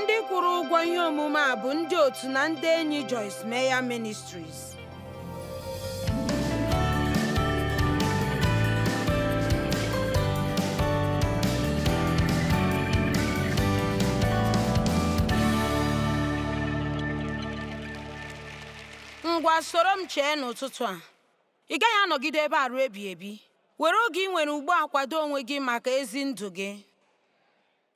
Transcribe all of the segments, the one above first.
Ndị kwụrụ ụgwọ ihe omume a bụ ndị otu na ndị enyi Joyce Meyer Ministries. Ngwa soro m chee n'ụtụtụ a. Ị gaghị anọgide ebe a ruo ebighị ebi. Were oge ị nwere ugbu a kwado onwe gị maka ezi ndụ gị.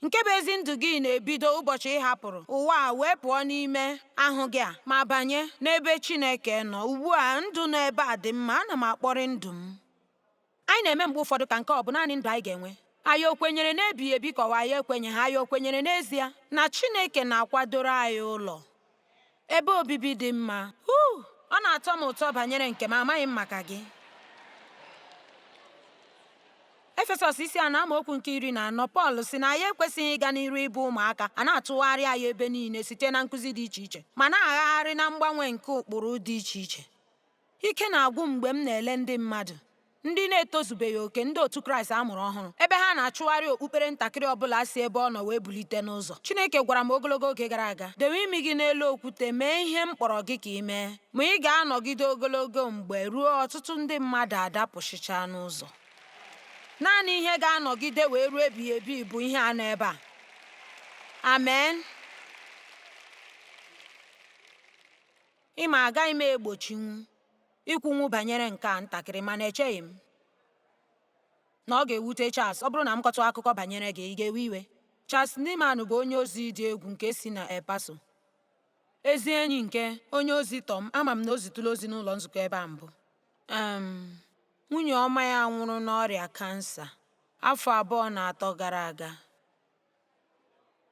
Nke bụ ezi ndụ gị na-ebido ụbọchị ị hapụrụ ụwa a wee pụọ n'ime ahụ gị a ma banye n'ebe Chineke nọ. Ugbu a ndụ nọ ebe a dị mma, ana m akpọrị ndụ m. Anyị na-eme mgbe ụfọdụ ka nke ọ bụ naanị ndụ anyị ga-enwe. Anyị o kwenyere n'ebighị ebi kọwa anyị ekwenyeghị. Anyị o kwenyere n'ezie na Chineke na-akwadoro anyị ụlọ ebe obibi dị mma. Ọ na-atọ m ụtọ banyere nke m, amaghị m maka gị. Efesọs isi a na amaokwu nke 14, Pọl sị na anyị ekwesịghị ịga n'iru ịbụ ụmụaka a na-atụgharị anyị ebe niile site na nkụzi dị iche iche ma na-agagharị na mgbanwe nke ụkpụrụ dị iche iche. Ike na-agwụ mgbe m na-ele ndị mmadụ ndị na-etozubeghị oke, ndị otu Kraịst a mụrụ ọhụrụ, ebe ha na-achụgharị okpukpere ntakịrị ọbụla si ebe ọ nọ wee bulite n'ụzọ. Chineke gwara m ogologo oge gara aga, dewe imi gị n'elu okwute, mee ihe m kpọrọ gị ka ị mee, ma ị ga-anọgide ogologo mgbe ruo ọtụtụ ndị mmadụ adapụchicha n'ụzọ. Naanị ihe ga-anọgide wee ruo ebighị ebi bụ ihe a nọ ebe a. Amen. Ịma agaghị m egbochinwu ikwunwu banyere nke a ntakịrị, mana echeghị m na ọ ga-ewute Charles ọ bụrụ na m kọtụ akụkọ banyere gị. Ị ga-ewe iwe? Charles Niman bụ onye ozi dị egwu nke si na El Paso, ezi enyi nke onye ozi Tom. Ama m na o zitụla ozi n'ụlọ nzukọ ebe a mbụ. Nwunye ọma ya nwụrụ n'ọrịa kansa afọ 2 na 3 gara aga.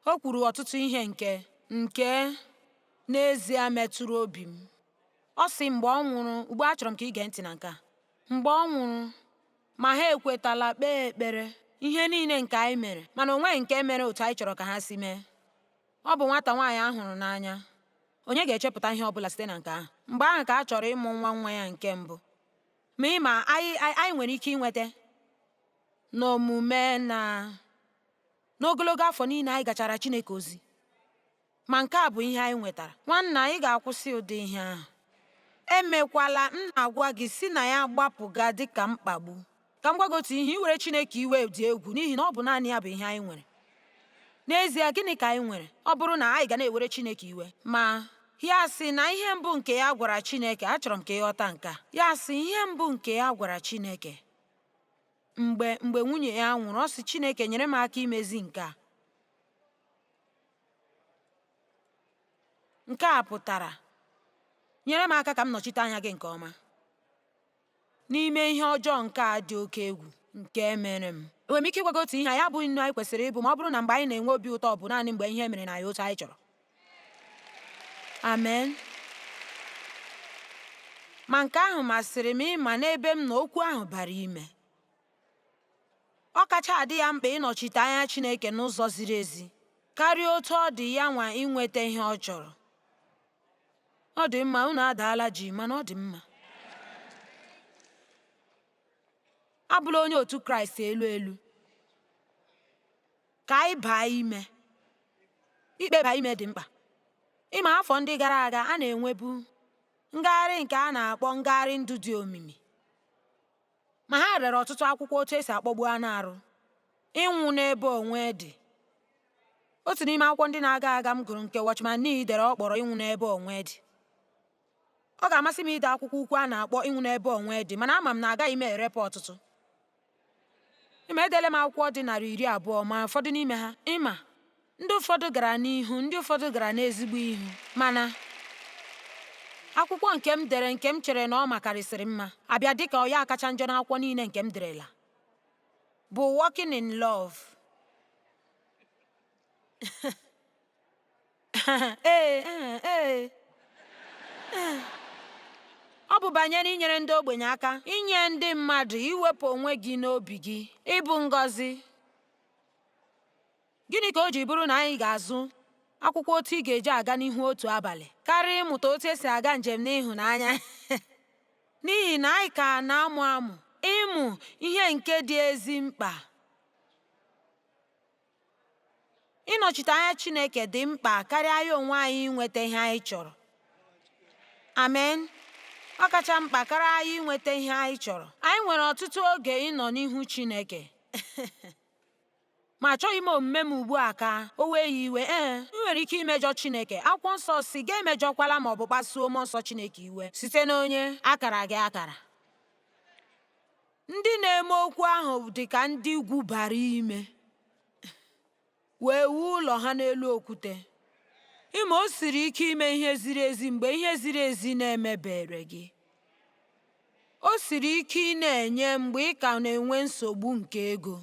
O kwuru ọtụtụ ihe nke n'ezie metụrụ obi m. Ọ sị mgbe ọ nwụrụ, ugbu a chọrọ m ka ị gee ntị na nke a. Mgbe ọ nwụrụ, ma ha ekwetala kpee ekpere ihe niile nke anyị mere, mana o nweghị nke mere otu anyị chọrọ ka ha si mee. Ọ bụ nwata nwaanyị a hụrụ n'anya. Onye ga-echepụta ihe ọ bụla site na nke ahụ? Mgbe ahụ ka a chọrọ ịmụ nwa ya nke mbụ. Ma ịma anyị nwere ike inweta n'omume na n'ogologo afọ niile anyị gachara Chineke ozi, ma nke a bụ ihe anyị nwetara. Nwanna, anyị ga-akwụsị ụdị ihe ahụ. Emekwala, m na-agwa gị, si na ya gbapụga dịka mkpagbu. Ka m gwa gị otu ihe, iwere Chineke iwe dị egwu, n'ihi na ọ bụ naanị ya bụ ihe anyị nwere. N'ezie, gịnị ka anyị nwere ọ bụrụ na anyị ga na-ewere Chineke iwe? Ma ya sị na ihe mbụ nke ya gwara Chineke, achọrọ m ka ịghọta nke a. Ya sị ihe mbụ nke ya gwara Chineke mgbe nwunye ya nwụrụ, ọ sị Chineke nyere m aka imezi nke a. Nke a pụtara nyere m aka ka m nọchite anya gị nke ọma n'ime ihe ọjọọ nke a dị oke egwu nke mere m. Enwere m ike ịgwa gị otu ihe, ya bụ nnu anyị kwesịrị ịbụ ma ọ bụrụ na mgbe anyị na-enwe obi ụtọ bụ naanị mgbe ihe mere na ya otu anyị chọrọ. Amen. Ma nke ahụ masịrị m ịma n'ebe m na okwu ahụ bara ime. Ọ kacha adị ya mkpa ịnọchite anya Chineke n'ụzọ ziri ezi karịa otu ọ dị ya nwa inweta ihe ọ chọrọ. Ọ dị mma, unu adaala ji, mana ọ dị mma. Abụla onye otu Kraịst elu ka anyị baa ime. Ikpeba ime dị mkpa. Ịma afọ ndị gara aga a na-enwebu ngagharị nke a na-akpọ ngagharị ndụ dị omimi, ma ha rere ọtụtụ akwụkwọ otu esi akpọgbu anụ arụ, ịnwụ n'ebe onwe dị. Otu n'ime akwụkwọ ndị na-aga aga m gụrụ nke Watchman Nee dere ọ kpọrọ ịnwụ n'ebe onwe dị. Ọ ga-amasị m ide akwụkwọ ukwu a na-akpọ ịnwụ n'ebe onwe dị, mana ama m na agaghị m erepụ ọtụtụ. Ịma edele m akwụkwọ dị 200, ma ụfọdụ n'ime ha, ịma ndị ụfọdụ gara n'ihu, ndị ụfọdụ gara n'ezigbo ihu, mana akwụkwọ nke m dere, nke m chere na ọ makarịsịrị mma, abịa dịka ọ ya kacha njọ n'akwụkwọ niile nke m derela, bụ Walking in Love. Ọ bụ banyere inyere ndị ogbenye aka, inye ndị mmadụ, iwepụ onwe gị n'obi gị, ịbụ ngọzi. Gịnị ka o ji bụrụ na anyị ga-azụ akwụkwọ otu ị ga-eji aga n'ihu otu abalị karịa ịmụta otu esi aga njem n'ịhụnanya? N'ihi na anyị ka na-amụ ịmụ ihe nke dị ezi mkpa. Ị ịnọchite anya Chineke dị mkpa karịa ya onwe anyị inweta ihe anyị chọrọ. Amen. Ọ kacha mkpa karịa anyị inweta ihe anyị chọrọ. Anyị nwere ọtụtụ oge ịnọ n'ihu Chineke ma achọghị m omume m ugbu a ka o wee ya iwe. M nwere ike imejọ Chineke. Akwụkwọ nsọ si ga emejọkwala ma ọ bụ kpasuo mmụọ nsọ Chineke iwe site n'onye akara gị akara. Ndị na-eme okwu ahụ dị ka ndị gwubara ime wee wuo ụlọ ha n'elu okwute. Ime o siri ike ime ihe ziri ezi mgbe ihe ziri ezi na-emebere gị. O siri ike ị na-enye mgbe ị ka na-enwe nsogbu nke ego.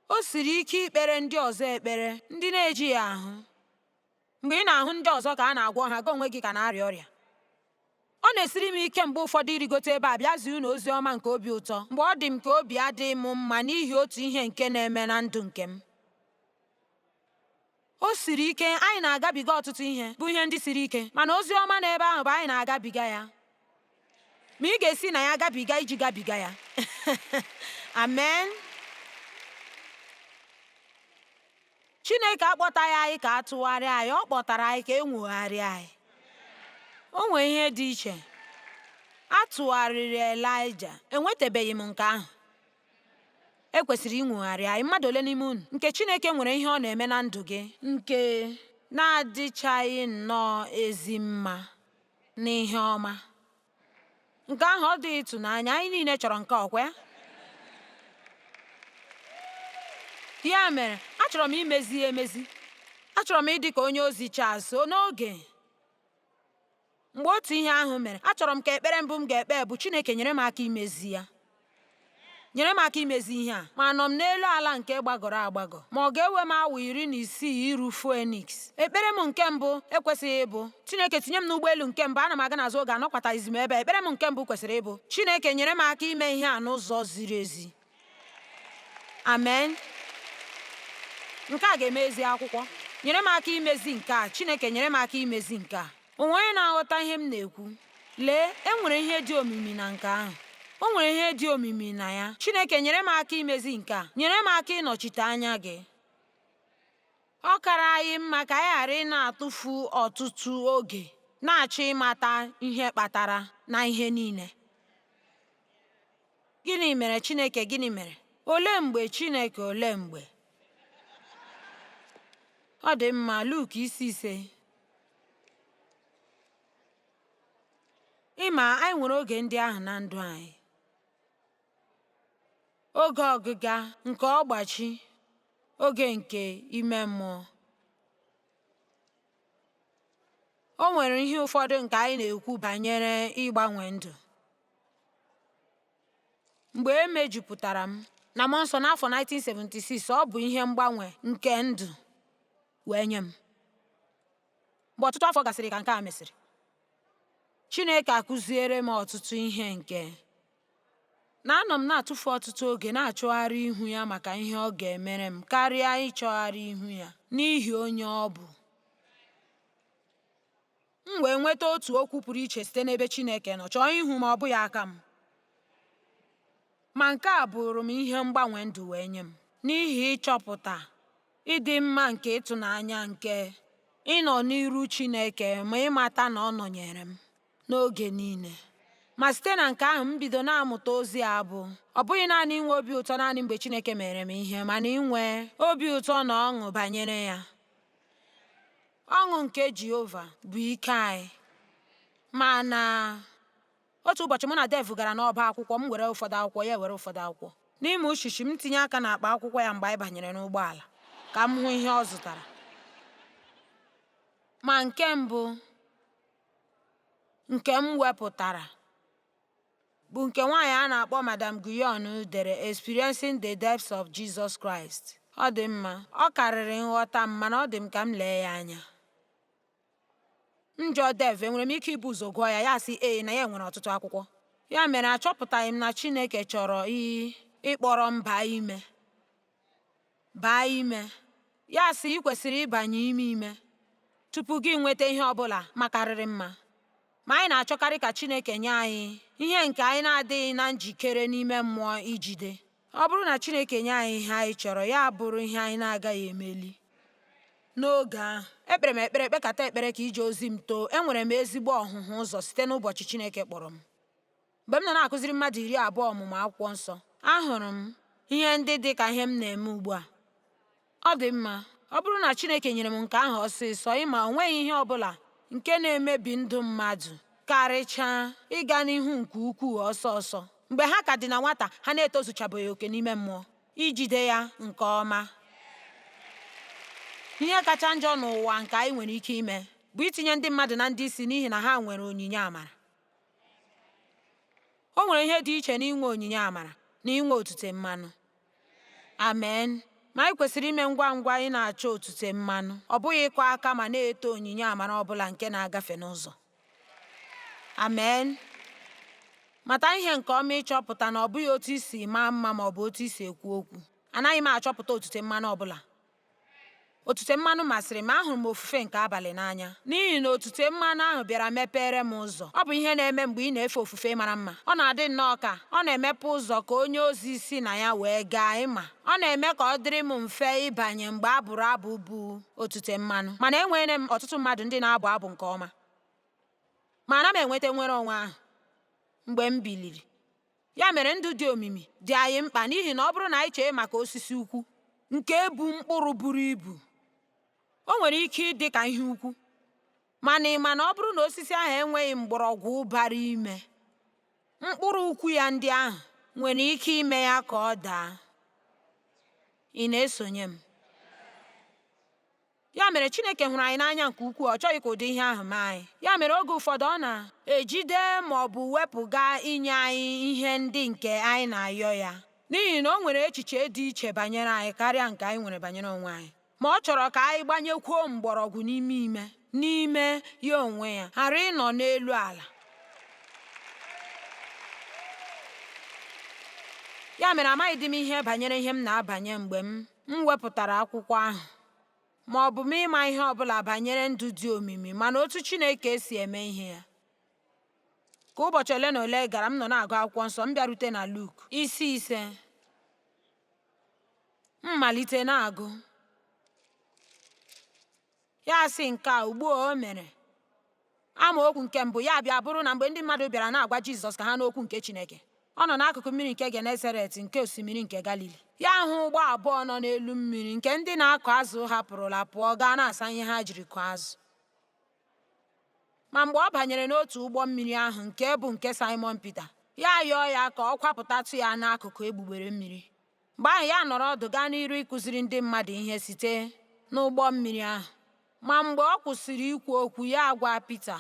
O siri ike ikpere ndị ọzọ ekpere ndị na-eji ya ahụ. Mgbe ị na-ahụ ndị ọzọ ka a na-agwọ ha, gị onwe gị ka na-arịa ọrịa. Ọ na-esiri m ike mgbe ụfọdụ irigote ebe a bịa zie unu ozi ọma nke obi ụtọ mgbe ọ dị m ka obi adịghị m mma n'ihi otu ihe nke na-eme na ndụ nke m. O siri ike, anyị na-agabiga ọtụtụ ihe bụ ihe ndị siri ike, mana ozi ọma n'ebe ahụ bụ anyị na-agabiga ya. Ma ị ga-esi na ya gabiga iji gabiga ya. Amen. Chineke akpọtaghị anyị ka a tụgharịa anyị, ọ kpọtara anyị ka e nwogharịa anyị. O nwee ihe dị iche. A tụgharịrị Elaịja, enwetabeghị m nke ahụ. Ekwesịrị inwogharị anyị. Mmadụ ole n'ime unu nke Chineke nwere ihe ọ na-eme na ndụ gị nke na-adịchaghị nnọọ ezi mma n'ihe ọma? Nke ahụ ọ dị ịtụnanya. Anyị niile chọrọ nke ọkwa ya. Ya mere, achọrọ m imezi emezi. Achọrọ m ịdị ka onye ozi Charles n'oge mgbe otu ihe ahụ mere. Achọrọ m ka ekpere mbụ m ga-ekpe bụ Chineke nyere m aka imezi ya. Nyere m aka imezi ihe a. Ma nọ m n'elu ala nke gbagọrọ agbagọ, ma ọ ga-ewe m awa 16 iru Phoenix. Ekpere m nke mbụ ekwesịghị ịbụ Chineke tinye m n'ụgbọelu nke mbụ, ana m aga n'azụ oge anọkwataghịzi m ebe. Ekpere m nke mbụ kwesịrị ịbụ Chineke nyere m aka ime ihe a n'ụzọ ziri ezi. Amen. Nke a ga-emezi akwụkwọ. Nyere m aka imezi nke a. Chineke nyere m aka imezi nke a. Onwe onye na-aghọta ihe m na-ekwu. Lee, enwere ihe dị omimi na nke ahụ. O nwere ihe dị omimi na ya. Chineke nyere m aka imezi nke a. Nyere m aka ịnọchite anya gị. Ọ kara anyị mma ka anyị ghara ị na-atụfu ọtụtụ oge na-achọ ịmata ihe kpatara na ihe niile. Gịnị mere Chineke? Gịnị mere? Olee mgbe Chineke? Olee mgbe? Ọ dị mma. Luk 5:5. Ịma, anyị nwere oge ndị ahụ na ndụ anyị. Oge ọgịga nke ọgbachi, oge nke ime mmụọ. O nwere ihe ụfọdụ nke anyị na-ekwu banyere ịgbanwe ndụ. Mgbe e mejupụtara m na mmụọ nsọ n'afọ 1976, ọ bụ ihe mgbanwe nke ndụ wee nye m. Mgbe ọtụtụ afọ gasịrị ka nke a mesịrị, Chineke akụziere m ọtụtụ ihe nke na-anọ m na-atụfu ọtụtụ oge na-achọgharị ihu ya maka ihe ọ ga-emere m karịa ịchọgharị ihu ya n'ihi onye ọ bụ. M wee nweta otu okwu pụrụ iche site n'ebe Chineke nọ. Chọọ ihu ma ọ bụghị aka m. Ma nke a bụrụ m ihe mgbanwe ndụ wee nye m n'ihi ịchọpụta ịdị mma nke ịtụnanya nke ịnọ n'iru Chineke ma ịmata na ọ nọnyere m n'oge niile. Ma site na nke ahụ m bido na-amụta ozi a bụ ọ bụghị naanị inwe obi ụtọ naanị mgbe Chineke mere m ihe, mana inwe obi ụtọ na ọṅụ banyere ya. Ọṅụ nke Jehova bụ ike anyị. Mana otu ụbọchị mụ na Dev gara n'ọba akwụkwọ. M were ụfọdụ akwụkwọ, ya were ụfọdụ akwụkwọ. N'ime uchichi m tinye aka n'akpa akwụkwọ ya mgbe anyị banyere n'ụgbọala ka m hụ ihe ọ zụtara. Ma nke mbụ nke m wepụtara bụ nke nwaanyị a na-akpọ Madam Guyon dere, Experiencing the Depths of Jesus Christ. Ọ dị mma. Ọ karịrị nghọta m, mana ọ dị m ka m lee ya anya. M jụọ Dev, enwere m ike ibu ụzọ gụọ ya? Ya sị na ya nwere ọtụtụ akwụkwọ. Ya mere achọpụtaghị m na Chineke chọrọ ịkpọrọ m baa ime. Baa ime. Ya sị ị kwesịrị ịbanye ime tupu gị nweta ihe ọbụla makarịrị mma. Ma anyị na-achọkarị ka Chineke nye anyị ihe nke anyị na-adịghị na njikere n'ime mmụọ ijide. Ọ bụrụ na Chineke nye anyị ihe anyị chọrọ, ya bụrụ ihe anyị na-agaghị emeli. N'oge ahụ, ekpere m ekpere kpekata ekpere ka ije ozi m too. Enwere m ezigbo ọhụhụ ụzọ site n'ụbọchị Chineke kpọrọ m. Mgbe m nọ na-akụziri mmadụ 20 ọmụmụ akwụkwọ nsọ, ahụrụ m ihe ndị dị ka ihe m na-eme ugbu a. Ọ dị mma, ọ bụrụ na Chineke nyere m nke ahụ ọsịsọ, ịma o nweghị ihe ọ bụla nke na-emebi ndụ mmadụ karịchaa ịga n'ihu nke ukwuu ọsọ ọsọ mgbe ha ka dị na nwata, ha na-etozuchabeghị oke n'ime mmụọ ijide ya nke ọma. Ihe kacha njọ n'ụwa nke anyị nwere ike ime bụ itinye ndị mmadụ na ndị isi n'ihi na ha nwere onyinye amara. O nwere ihe dị iche n'inwe onyinye amara na inwe otute mmanụ. Amen. Ma anyị kwesịrị ime ngwa ngwa ị na-achọ otute mmanụ, ọ bụghị ịkọ aka ma na-eto onyinye amara ọ bụla nke na-agafe n'ụzọ. Amen. Mata ihe nke ọma ịchọpụta na ọ bụghị otu isi maa mma ma ọ bụ otu isi ekwu okwu. Anaghị m achọpụta otute mmanụ ọ bụla. Otute mmanụ masịrị m. Ahụrụ m ofufe nke abalị n'anya n'ihi na otute mmanụ ahụ bịara mepere m ụzọ. Ọ bụ ihe na-eme mgbe ị na-efe ofufe mara mma. Ọ na-adị nnọọ ka ọ na-emepe ụzọ ka onye ozi si na ya wee gaa. Ịma ọ na-eme ka ọ dịrị m mfe ịbanye mgbe a bụrụ abụ bụ otute mmanụ. Mana enwere m ọtụtụ mmadụ ndị na-abụ abụ nke ọma, ma ana m enweta nwere onwe ahụ mgbe m biliri. Ya mere ndụ dị omimi dị anyị mkpa, n'ihi na ọ bụrụ na anyị chee maka osisi ukwu nke bụ mkpụrụ buru ibu, o nwere ike ịdị ka ihe ukwu, mana ịma na ọ bụrụ na osisi ahụ enweghị mgbọrọgwụ bara ime, mkpụrụ ukwu ya ndị ahụ nwere ike ime ya ka ọ daa. Ị na-esonye m? Ya mere Chineke hụrụ anyị n'anya nke ukwuu. Ọ chọghị ka ụdị ihe ahụ mee anyị. Ya mere oge ụfọdụ ọ na-ejide ma ọ bụ wepụga inye anyị ihe ndị nke anyị na-ayọ ya, n'ihi na o nwere echiche dị iche banyere anyị karịa nke anyị nwere banyere onwe anyị. Ma ọ chọrọ ka anyị gbanyekwuo mgbọrọgwụ n'ime ya onwe ya, ghara ịnọ n'elu ala. Ya mere amaghị dị m ihe banyere ihe m na-abanye mgbe m wepụtara akwụkwọ ahụ, ma ọ bụ m ịma ihe ọ bụla banyere ndụ dị omimi, mana otu Chineke si eme ihe ya. Ka ụbọchị ole na ole gara, m nọ na-agụ akwụkwọ nsọ, m bịarute na Luk isi 5. M malite na-agụ, ya sị nke a ugbu a o mere. Amaokwu nke mbụ ya bịa bụrụ na mgbe ndị mmadụ bịara na-agwa Jizọs ka ha n'okwu nke Chineke, ọ nọ n'akụkụ mmiri nke Genesaret nke osimiri nke Galili. Ya hụ ụgbọ abụọ nọ n'elu mmiri nke ndị na-akụ azụ hapụrụla pụọ gaa na-asa ihe ha jiri kụọ azụ. Ma mgbe ọ banyere n'otu ụgbọ mmiri ahụ nke bụ nke Simon Peter, ya yọọ ya ka ọ kwapụtatụ ya n'akụkụ egbugbere mmiri. Mgbe ahụ ya nọrọ ọdụ gaa n'iru ịkụziri ndị mmadụ ihe site n'ụgbọ mmiri ahụ. Ma mgbe ọ kwụsịrị ikwu okwu, ya gwa Pita,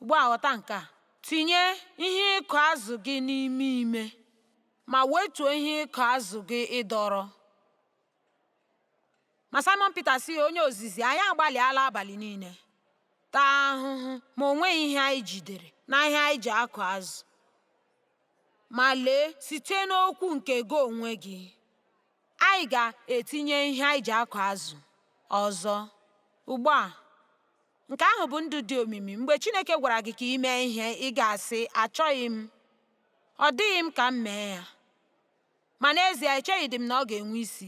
ugbu a ghọta nke a, tinye ihe ịkụ azụ gị n'ime ime, ma wetuo ihe ịkụ azụ gị ịdọrọ. Ma Simon Peter sị, onye ozizi, anyị agbalịala abalị niile taa ahụhụ, ma o nweghị ihe anyị jidere na ihe anyị ji akụ azụ. Ma lee, site n'okwu nke gị onwe gị, anyị ga-etinye ihe anyị ji akụ azụ ọzọ. Ugbu a, nke ahụ bụ ndụ dị omimi. Mgbe Chineke gwara gị ka ị mee ihe, ị ga-asị, achọghị m, ọ dịghị m ka m mee ya. Ma n'ezie, echeghị dị m na ọ ga-enwe isi.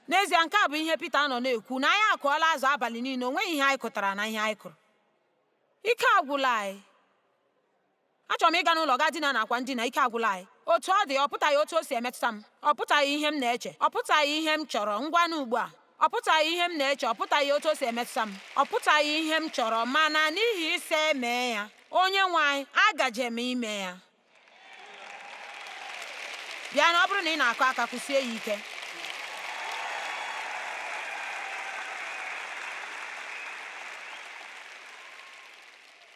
N'ezie, nke a bụ ihe Pita nọ na-ekwu, na anyị akụọla azụ abalị niile, o nweghị ihe anyị kụtara na ihe anyị kụrụ. Ike agwụla anyị. Achọrọ m ịga n'ụlọ gaa dina n'akwa ndina. Ike agwụla anyị. Otu ọ dị, ọ pụtaghị otu o si emetụta m. Ọ pụtaghị ihe m na-eche. Ọ pụtaghị ihe m chọrọ. Ngwanụ ugbu a, ọ pụtaghị ihe m na-eche. Ọ pụtaghị otu o si emetụta m. Ọ pụtaghị ihe m chọrọ, mana n'ihi ise mee ya, onye nwe anyị, agaje m ime ya. Bịa na ọ bụrụ na ị na-akụ aka, kwụsie ya ike.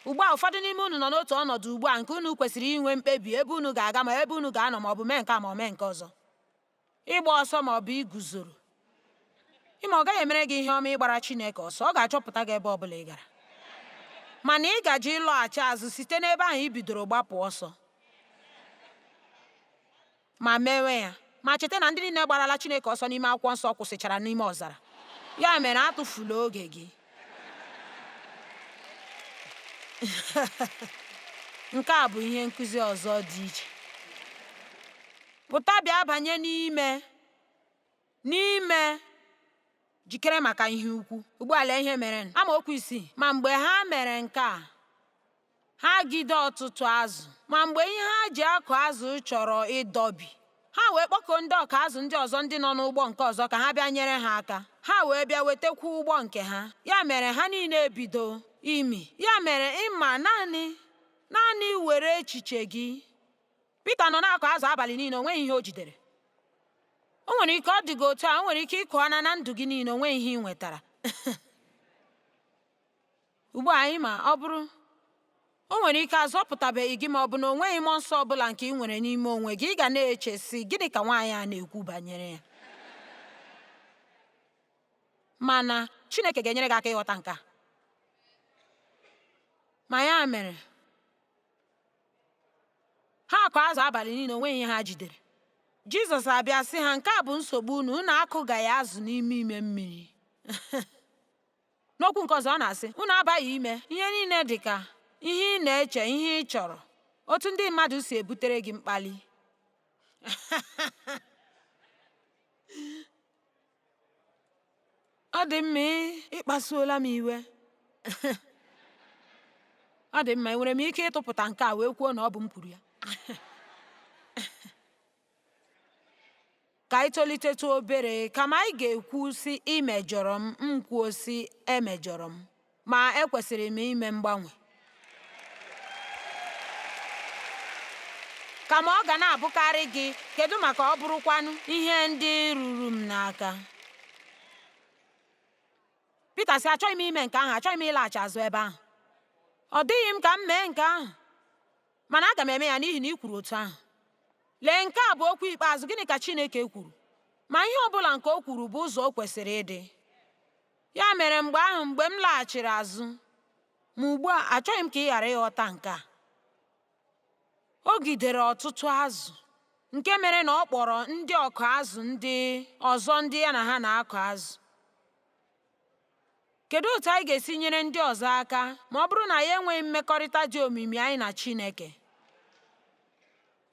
Ugbu a, ụfọdụ n'ime unu nọ n'otu ọnọdụ ugbu a nke unu kwesịrị inwe mkpebi ebe unu ga-aga, ma ebe unu ga-anọ, ma ọ bụ mee nke a ma ọ mee nke ọzọ. Ịgba ọsọ ma ọ bụ iguzoro. Ịma ọ gaghị emere gị ihe ọma ịgbara Chineke ọsọ. Ọ ga-achọpụta gị ebe ọ bụla ị gara. Mana ị gaje ịlọghachi azụ site n'ebe ahụ i bidoro gbapụ ọsọ, ma mewe ya. Ma cheta na ndị niile gbarala Chineke ọsọ n'ime akwụkwọ nsọ kwụsịchara n'ime ọzara. Ya mere atụfula oge gị. Nke a bụ ihe nkụzi ọzọ dị iche. pụta bịa banye n'ime jikere maka ihe ukwu. Ugbu a lee ihe mere. Amaokwu 6. Ma mgbe ha mere nke a, ha gide ọtụtụ azụ. Ma mgbe ihe ha ji akụ azụ chọrọ ịdọbi, ha wee kpọkuo ndị ọka azụ ndị ọzọ ndị nọ n'ụgbọ nke ọzọ ka ha bịa nyere ha aka. Ha wee bịa wetakwa ụgbọ nke ha. Ya mere ha niile ebido imi. Ya mere ịma naanị were echiche gị. Pita nọ na-akụ azụ abalị niile, o nweghị ihe o jidere. O nwere ike ọ dị gị otu a, o nwere ike ịkụọna na ndụ gị niile, o nweghị ihe ị nwetara. Ugbu a anyị ma ọ bụrụ o nwere ike azọpụtabeghị gị, ma ọ bụ na o nweghị mmụọ nsọ ọbụla nke ị nwere n'ime onwe gị, ị ga na-eche sị gịnị ka nwaanyị a na-ekwu banyere ya. Mana Chineke ga-enyere gị aka ịghọta nke a. Ma ya mere ha akụ azụ abalị niile, o nweghị ihe ha jidere. Jizọs abịa sị ha, nke a bụ nsogbu unu akụgaghị azụ n'ime mmiri. N'okwu nke ọzọ ọ na-asị, unu abaghị ime ihe niile dị ka ihe ị na-eche, ihe ị chọrọ, otu ndị mmadụ si ebutere gị mkpali. Ọ dị mma, ịkpasuola m iwe. Ọ dị mma, enwere m ike ịtụpụta nke a wee kwuo na ọ bụ m kwuru ya. Ka anyị tolitetụ obere, kama anyị ga-ekwu sị imejọrọ m kwuo sị emejọrọ m, ma ekwesịrị m ime mgbanwe. Kama ọ ga na-abụkarị gị, kedu maka ọ bụrụkwanụ ihe ndị ruru m n'aka. Pita sị, achọghị m ime nke ahụ, achọghị m ịlaghachi azụ ebe ahụ. Ọ dịghị m ka m mee nke ahụ, mana aga m eme ya n'ihi na ị kwuru otu ahụ. Lee, nke a bụ okwu ikpeazụ. Gịnị ka Chineke kwuru? Ma ihe ọ bụla nke o kwuru bụ ụzọ o kwesịrị ịdị. Ya mere mgbe m laghachiri azụ, ma ugbu a achọghị m ka ị ghara ịghọta nke a. O gidere ọtụtụ azụ, nke mere na ọ kpọrọ ndị ọkụ azụ ndị ọzọ ndị ya na ha na-akụ azụ. Kedu otu anyị ga-esi nyere ndị ọzọ aka ma ọ bụrụ na ya enweghị mmekọrịta dị omimi anyị na Chineke?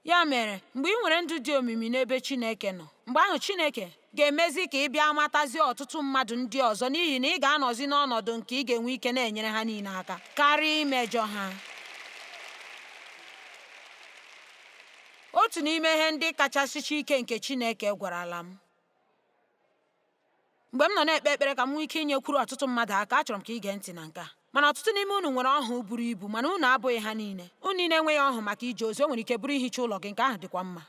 Ya mere mgbe ị nwere ndụ dị omimi n'ebe Chineke nọ, mgbe ahụ Chineke ga-emezi ka ị bịa matazie ọtụtụ mmadụ ndị ọzọ, n'ihi na ị ga-anọzi n'ọnọdụ nke ị ga-enwe ike na-enyere ha niile aka karịa imejọ ha. Otu n'ime ihe ndị kachasị ike nke Chineke gwarala m mgbe m nọ na-ekpe ekpere ka m nwee ike inyekwuru ọtụtụ mmadụ aka, achọrọ m ka ị gee ntị na nke a. Mana ọtụtụ n'ime unu nwere ọhụ buru ibu, mana unu abụghị ha niile. Unu niile enweghị ọhụ maka ije ozi. O nwere ike bụrụ ihicha ụlọ gị, nke ahụ dịkwa mma.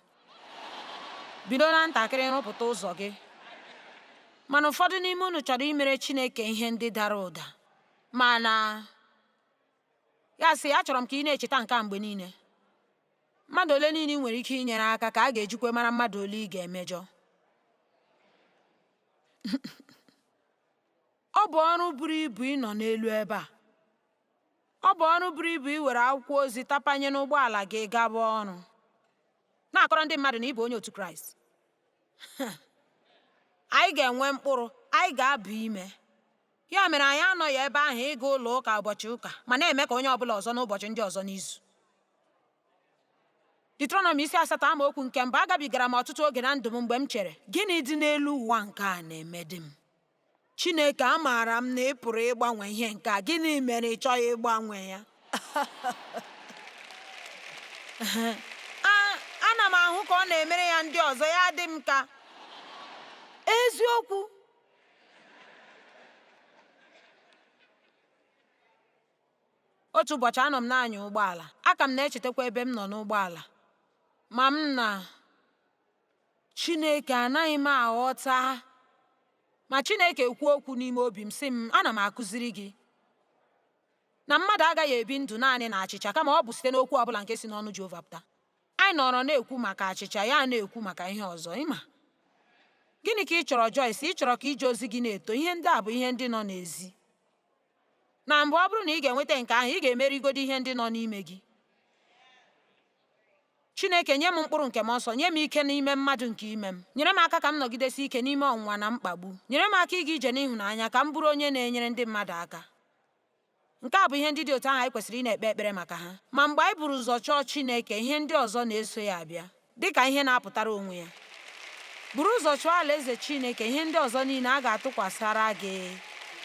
Bido na ntakịrị rụpụta ụzọ gị. Mana ụfọdụ n'ime unu chọrọ imere Chineke ihe ndị dara ụda. Mana ya sị, achọrọ m ka ị na-echeta nke a mgbe niile. Mmadụ ole niile ị nwere ike inyere aka ka a ga-ejikwa mara mmadụ ole ị ga-emejọ. Ọ bụ ọrụ buru ibu ịnọ n'elu ebe a. Ọ bụ ọrụ buru ibu iwere akwụkwọ ozi tapanye n'ụgbọala gị gaba ọrụ, na-akọrọ ndị mmadụ na ị bụ onye otu Kraịst. Anyị ga-enwe mkpụrụ, anyị ga-abụ ime. Ya mere anyị anọghị ebe ahụ ịga ụlọ ụka ụbọchị ụka ma na-eme ka onye ọbụla ọzọ n'ụbọchị ndị ọzọ n'izu. Deuteronomy 8 amaokwu nke 1. Agabigara m ọtụtụ oge na ndụ m mgbe m chere, gịnị dị n'elu ụwa nke a na-eme dị m? Chineke, amaara m na ị pụrụ ịgbanwe ihe nke a, gịnị mere ị chọghị ịgbanwe ya? Ana m ahụ ka ọ na-emere ya ndị ọzọ, ya dị m ka eziokwu. Otu ụbọchị anọ m na-anya ụgbọala, aka m na-echetakwa ebe m nọ n'ụgbọala, ma m na Chineke anaghị m aghọta. Ma Chineke kwuo okwu n'ime obi m sị m, ana m akụziri gị na mmadụ agaghị ebi ndụ naanị na achịcha, kama ọ bụ site n'okwu ọbụla nke si n'ọnụ Jehova pụta. Anyị nọrọ na-ekwu maka achịcha, ya na-ekwu maka ihe ọzọ. Ịma gịnị ka ị chọrọ, Joyce? Ị chọrọ ka ije ozi gị na-eto. Ihe ndị a bụ ihe ndị nọ n'ezi. Na mgbe ọ bụrụ na ị ga-enweta nke ahụ, ị ga-emerigodo ihe ndị nọ n'ime gị. Chineke, nye m mkpụrụ nke m nsọ, nye m ike n'ime mmadụ nke ime m. Nyere m aka ka m nọgidesi ike n'ime ọnwụnwa na mkpagbu. Nyere m aka ịga ije n'ịhụnanya, ka m bụrụ onye na-enyere ndị mmadụ aka. Nke a bụ ihe ndị dị otu ahụ anyị kwesịrị ị na-ekpe ekpere maka ha. Ma mgbe anyị buru ụzọ chọọ Chineke, ihe ndị ọzọ na-eso ya abịa. dịka ihe na-apụtara onwe ya. Buru ụzọ chụọ alaeze Chineke, ihe ndị ọzọ niile a ga-atụkwasịra gị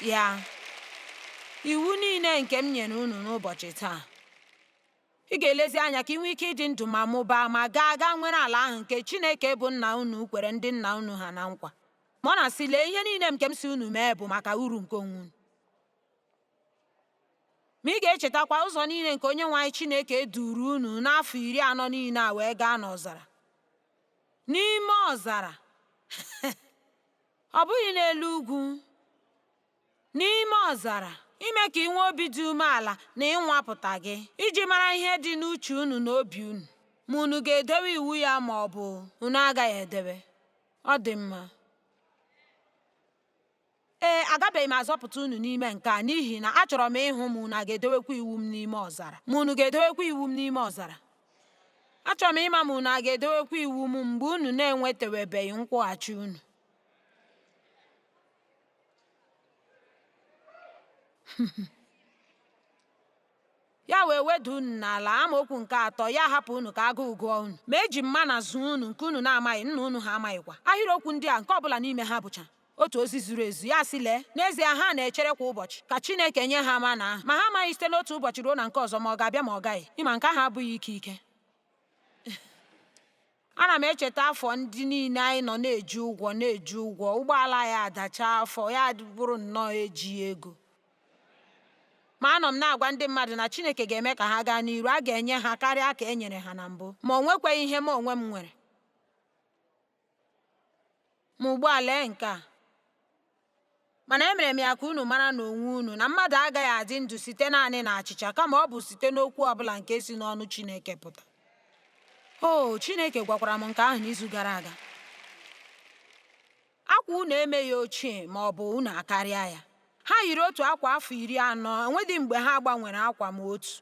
ya. Iwu niile nke m nyere unu n'ụbọchị taa, ị ga-elezi anya ka ị nwee ike ịdị ndụ ma mụbaa ma gaa nwere ala ahụ nke Chineke bụ nna unu kwere ndị nna unu ha na nkwa. Ma ọ na-asị, lee, ihe niile nke m si unu mee bụ maka uru nke onwe unu. Ma ị ga-echetakwa ụzọ niile nke Onyenwe anyị Chineke duru unu n'afọ 40 niile a wee gaa n'ọzara. N'ime ọzara ọ bụghị n'elu ugwu. N'ime ọzara, ime ka ị nwee obi dị umeala na ịnwapụta gị iji mara ihe dị n'uche unu na obi unu, ma unu ga-edewe iwu ya ma ọ bụ unu agaghị edebe. Ọ dị mma. Ee, agabeghị m azọpụta unu n'ime nke a n'ihi na achọrọ m ịhụ ma unu ga-edewekwa iwu m n'ime ọzara. Ma unu ga-edewekwa iwu m n'ime ọzara. Achọrọ m ịma ma unu ga-edewekwa iwu m mgbe unu na-enwetawebeghị nkwụghachi unu. Ya wee weda unu n'ala. Amaokwu nke 3, ya hapụ unu ka agụụ gụọ unu. Ma eji m mmanna zụọ unu nke unu na-amaghị, nna unu ha amaghịkwa. Ahịrịokwu ndị a nke ọbụla n'ime ha bụcha otu ozi zuru ezu. Ya sị, lee, n'ezie ha na-echere kwa ụbọchị ka Chineke nye ha mana ahụ, ma ha amaghị site n'otu ụbọchị ruo na nke ọzọ ma ọ ga-abịa ma ọ gaghị. Ịma nke ahụ abụghị ike. Ana m echeta afọ ndị niile anyị nọ na-eji ụgwọ ụgbọala ya adachaa afọ ya bụrụ nnọọ eji ego. Ma anọ m na-agwa ndị mmadụ na Chineke ga-eme ka ha gaa n'iru. A ga-enye ha karịa ka e nyere ha na mbụ. Ma o nwekwaghị ihe m onwe m nwere. Ma ugbu a lee nke a. Mana emere m ya ka unu mara n'onwe unu na mmadụ agaghị adị ndụ site naanị na achịcha, kama ọ bụ site n'okwu ọbụla nke si n'ọnụ Chineke pụta. O, Chineke gwakwara m nke ahụ n'izu gara aga. Akwa unu emeghị ochie ma ọ bụ unu akarịa ya. Ha yiri otu akwa afọ 40. Enwedị mgbe ha gbanwere akwa ma otu.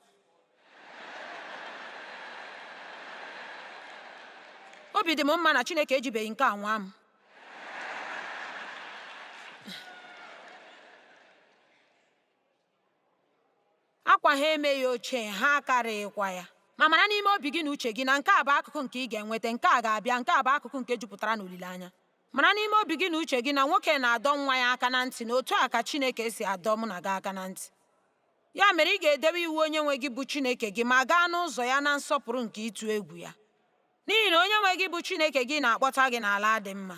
Obi dị m mma na Chineke ejibeghị nke a nwa m. Akwa ha emeghị ochie, ha akarịghịkwa ya. Ma mara n'ime obi gị na uche gị na nke a bụ akụkụ nke ị ga-enweta, nke a ga-abịa, nke a bụ akụkụ nke jupụtara n'olileanya. Mara n'ime obi gị na uche gị na nwoke na-adọ nwa ya aka na ntị, na otu a ka Chineke si adọ mụ na gị aka na ntị. Ya mere, ị ga-edebe iwu Onyenwe gị bụ Chineke gị ma gaa n'ụzọ ya na nsọpụrụ nke ịtụ egwu ya. N'ihi na Onyenwe gị bụ Chineke gị na-akpọta gị n'ala dị mma,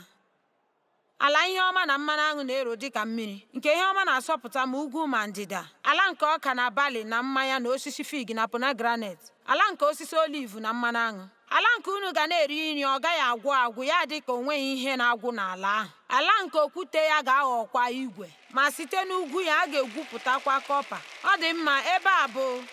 ala ihe ọma na mmanụ aṅụ na-ero dịka mmiri, nke ihe ọma na-asọpụta ma ugwu ma ndịda, ala nke ọka na bali na mmanya na osisi fig na pomegranate, ala nke osisi oliv na mmanụ aṅụ, ala nke unu ga na-eri nri ọ gaghị agwụ ya dị ka o nweghị ihe na-agwụ n'ala ahụ, ala nke okwute ya ga-aghọkwa igwe, ma site n'ugwu ya a ga-egwupụtakwa kọpa. Ọ dị mma ebe a bụ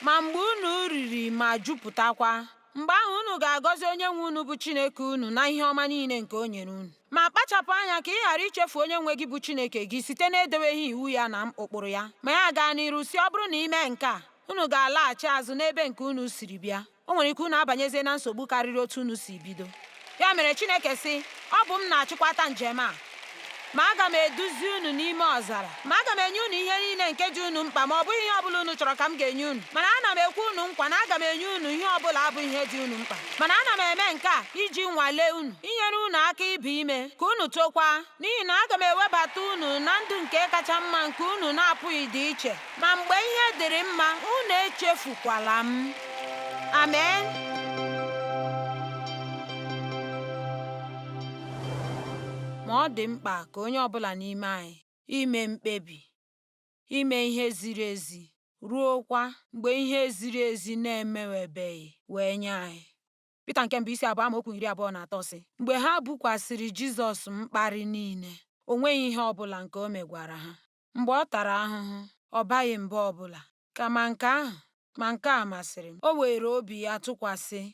ma mgbe unu riri ma jupụtakwa, mgbe ahụ unu ga-agọzi Onyenwe unu bụ Chineke unu na ihe ọma niile nke o nyere unu. Ma kpachapụ anya ka ị ghara ichefu Onyenwe gị bụ Chineke gị site na-edeweghị iwu ya na ụkpụrụ ya. Ma ya gaa n'iru si, ọ bụrụ na ime nke a, unu ga-alaghachi azụ n'ebe nke unu siri bịa. O nwere ike unu abanyezie na nsogbu karịrị otu unu si bido. Ya mere Chineke sị, ọ bụ m na-achịkwata njem a, ma aga m eduzi unu n'ime ọzara, ma aga m enye unu ihe niile nke dị unu mkpa, ma ọ bụghị ihe ọbụla unu chọrọ ka m ga-enye unu. Mana ana m ekwe unu nkwa na aga m enye unu ihe ọbụla abụ ihe dị unu mkpa. Mana ana m eme nke a iji nwalee unu, inyere unu aka ibi ime ka unu tokwa, n'ihi na aga m ewebata unu na ndụ nke kacha mma nke unu na-apụghị dị iche. Ma mgbe ihe dịrị mma, unu echefukwala m. Amen. Ma ọ dị mkpa ka onye ọbụla n'ime anyị ime mkpebi, ime ihe ziri ezi, ruokwa mgbe ihe ziri ezi na-emewebeghị wee nye anyị. Pita nke mbụ 2 amaokwu 23 sị, mgbe ha bukwasịrị Jizọs mkparị niile, o nweghị ihe ọbụla nke o megwara ha. Mgbe ọ tara ahụhụ, ọ baghị mba ọbụla. Kama nke a masịrị m, o were obi ya tụkwasị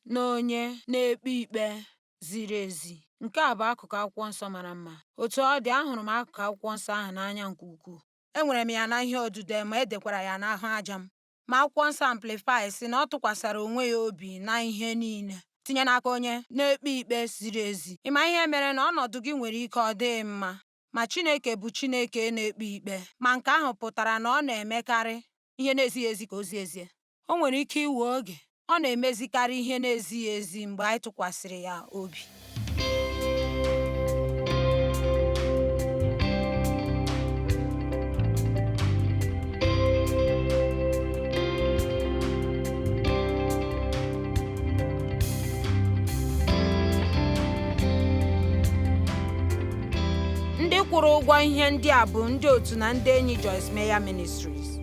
n'onye na-ekpe ikpe ziri ezi. Nke a bụ akụkụ akwụkwọ nsọ mara mma. Otu ọ dị, ahụrụ m akụkụ akwụkwọ nsọ ahụ n'anya nke ukwuu. Enwere m ya na ihe odide, ma edekwara ya n'ahụ aja m. Ma akwụkwọ nsọ Amplify sị na ọ tụkwasịrị onwe ya obi na ihe niile, tinye n'aka onye na-ekpe ikpe ziri ezi. Ịma ihe mere na ọnọdụ gị nwere ike ọ dịghị mma, ma Chineke bụ Chineke na-ekpe ikpe. Ma nke ahụ pụtara na ọ na-emekarị ihe na-ezighị ezi ka o zie ezie. O nwere ike iwe oge, ọ na-emezikarị ihe na-ezighị ezi mgbe anyị tụkwasịrị ya obi. Ndị kwụrụ ụgwọ ihe ndị a bụ ndị otu na ndị enyi Joyce Meyer Ministries.